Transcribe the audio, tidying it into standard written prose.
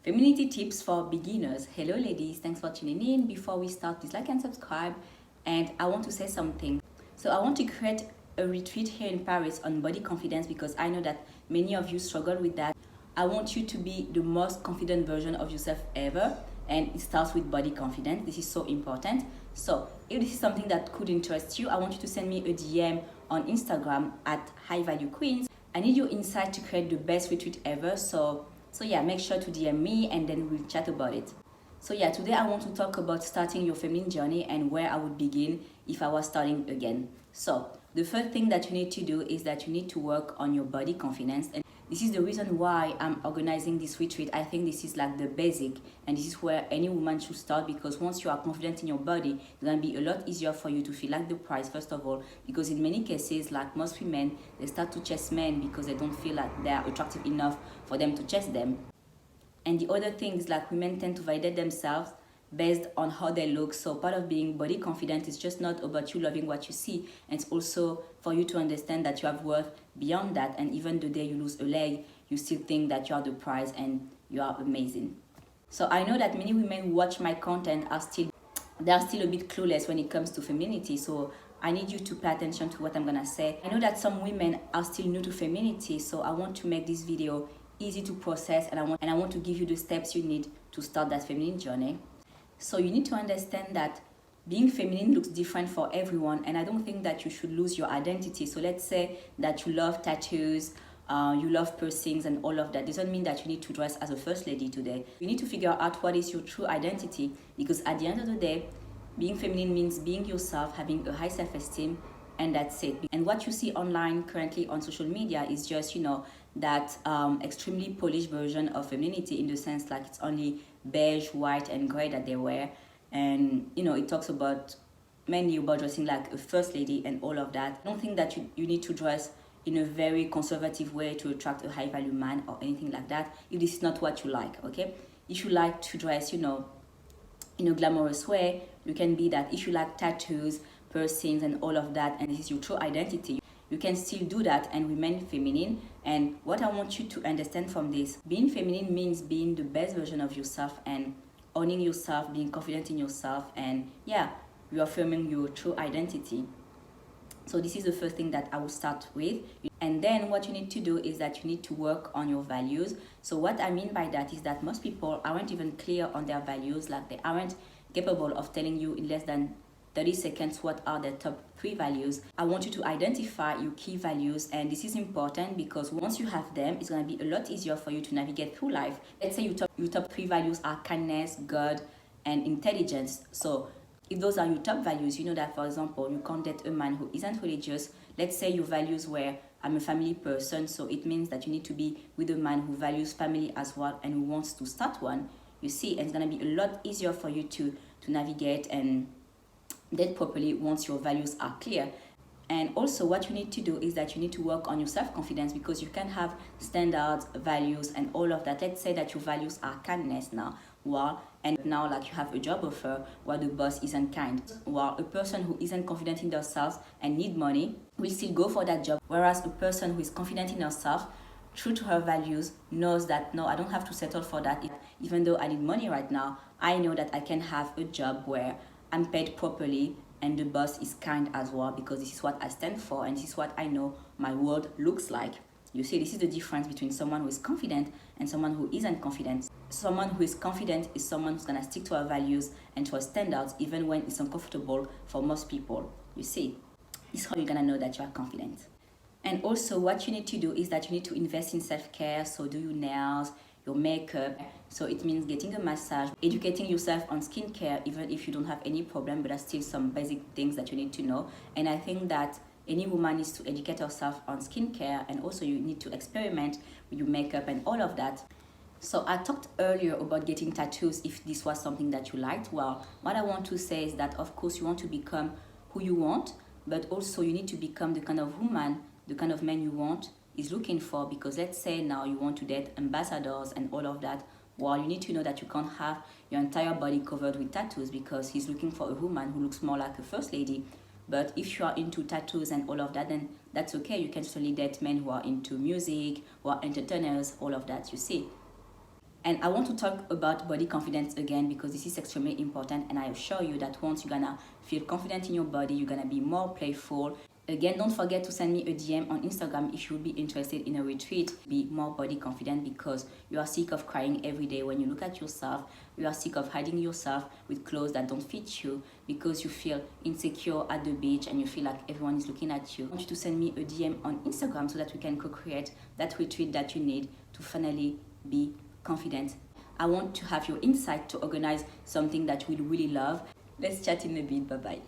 Femininity tips for beginners. Hello ladies, thanks for tuning in. Before we start, please like and subscribe. And I want to say something. So I want to create a retreat here in Paris on body confidence because I know that many of you struggle with that. I want you to be the most confident version of yourself ever, and it starts with body confidence. This is so important. So if this is something that could interest you, I want you to send me a DM on Instagram at HighValueQueens. I need your insight to create the best retreat ever. So yeah, make sure to DM me and then we'll chat about it. So yeah, today I want to talk about starting your feminine journey and where I would begin if I was starting again. So the first thing that you need to do is that you need to work on your body confidence. And this is the reason why I'm organizing this retreat. I think this is like the basic, and this is where any woman should start, because once you are confident in your body, it's going to be a lot easier for you to feel like the prize, first of all, because in many cases, like most women, they start to chase men because they don't feel like they are attractive enough for them to chase them. And the other thing is, like, women tend to validate themselves based on how they look. So part of being body confident is just not about you loving what you see. And it's also for you to understand that you have worth beyond that. And even the day you lose a leg, you still think that you are the prize and you are amazing. So I know that many women who watch my content are still a bit clueless when it comes to femininity. So I need you to pay attention to what I'm gonna say. I know that some women are still new to femininity. So I want to make this video easy to process, and I want to give you the steps you need to start that feminine journey. So you need to understand that being feminine looks different for everyone, and I don't think that you should lose your identity. So let's say that you love tattoos, you love piercings and all of that. Doesn't mean that you need to dress as a first lady today. You need to figure out what is your true identity, because at the end of the day, being feminine means being yourself, having a high self-esteem, and that's it. And what you see online currently on social media is just, that extremely polished version of femininity, in the sense like it's only beige, white, and gray that they wear. And, it talks mainly about dressing like a first lady and all of that. I don't think that you need to dress in a very conservative way to attract a high value man or anything like that, if this is not what you like, okay? If you like to dress, in a glamorous way, you can be that. If you like tattoos, piercings, and all of that, and this is your true identity, you can still do that and remain feminine. And what I want you to understand from this, being feminine means being the best version of yourself and owning yourself, being confident in yourself, and yeah, reaffirming your true identity. So this is the first thing that I will start with. And then what you need to do is that you need to work on your values. So what I mean by that is that most people aren't even clear on their values. Like, they aren't capable of telling you in less than 30 seconds what are their top 3 values. I want you to identify your key values, and this is important because once you have them, it's going to be a lot easier for you to navigate through life. Let's say your top 3 values are kindness, God, and intelligence. So if those are your top values, you know that, for example, you can't date a man who isn't religious. Let's say your values were, I'm a family person, so it means that you need to be with a man who values family as well and who wants to start one. You see, and it's going to be a lot easier for you to navigate and date properly once your values are clear. And also what you need to do is that you need to work on your self-confidence, because you can have standards, values, and all of that. Let's say that your values are kindness now, and now like you have a job offer where the boss isn't kind, while a person who isn't confident in themselves and need money will still go for that job, whereas a person who is confident in herself, true to her values, knows that no, I don't have to settle for that. Even though I need money right now, I know that I can have a job where I'm paid properly and the boss is kind as well, because this is what I stand for and this is what I know my world looks like. You see, this is the difference between someone who is confident and someone who isn't confident. Someone who is confident is someone who's going to stick to her values and to her standards even when it's uncomfortable for most people. You see, this is how you're going to know that you are confident. And also what you need to do is that you need to invest in self-care. So do your nails, your makeup. So it means getting a massage, educating yourself on skincare, even if you don't have any problem, but there's still some basic things that you need to know. And I think that any woman needs to educate herself on skincare, and also you need to experiment with your makeup and all of that. So I talked earlier about getting tattoos if this was something that you liked. Well, what I want to say is that of course you want to become who you want, but also you need to become the kind of woman, the kind of man you want is looking for. Because let's say now you want to date ambassadors and all of that. Well, you need to know that you can't have your entire body covered with tattoos, because he's looking for a woman who looks more like a first lady. But if you are into tattoos and all of that, then that's okay. You can certainly date men who are into music, who are entertainers, all of that, you see. And I want to talk about body confidence again because this is extremely important, and I assure you that once you're gonna feel confident in your body, you're gonna be more playful. Again, don't forget to send me a DM on Instagram if you would be interested in a retreat. Be more body confident because you are sick of crying every day when you look at yourself. You are sick of hiding yourself with clothes that don't fit you because you feel insecure at the beach and you feel like everyone is looking at you. I want you to send me a DM on Instagram so that we can co-create that retreat that you need to finally be confident. I want to have your insight to organize something that you will really love. Let's chat in a bit. Bye bye.